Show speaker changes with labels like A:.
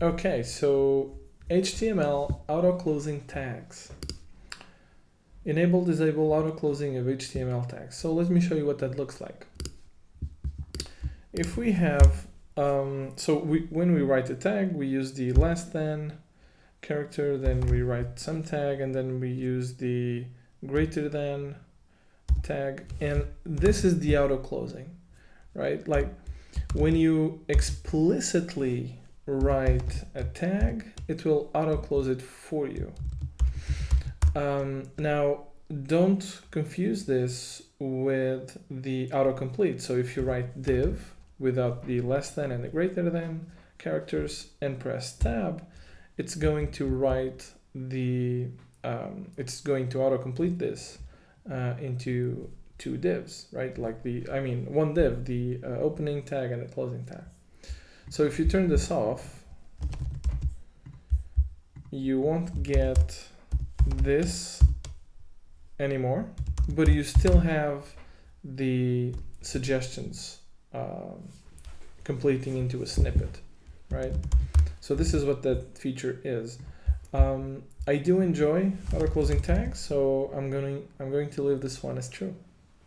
A: Okay, so HTML auto-closing tags. Enable, disable auto-closing of HTML tags. So let me show you what that looks like. If we have, when we write a tag, we use the less than character, then we write some tag, and then we use the greater than tag, and this is the auto-closing, right? Like when you explicitly write a tag, it will auto-close it for you. Now, don't confuse this with the autocomplete. So if you write div without the less than and the greater than characters and press tab, it's going to write the, it's going to autocomplete this into two divs, right? Like one div, the opening tag and the closing tag. So if you turn this off, you won't get this anymore, but you still have the suggestions completing into a snippet, right? So this is what that feature is. I do enjoy auto-closing tags, so I'm going to leave this one as true.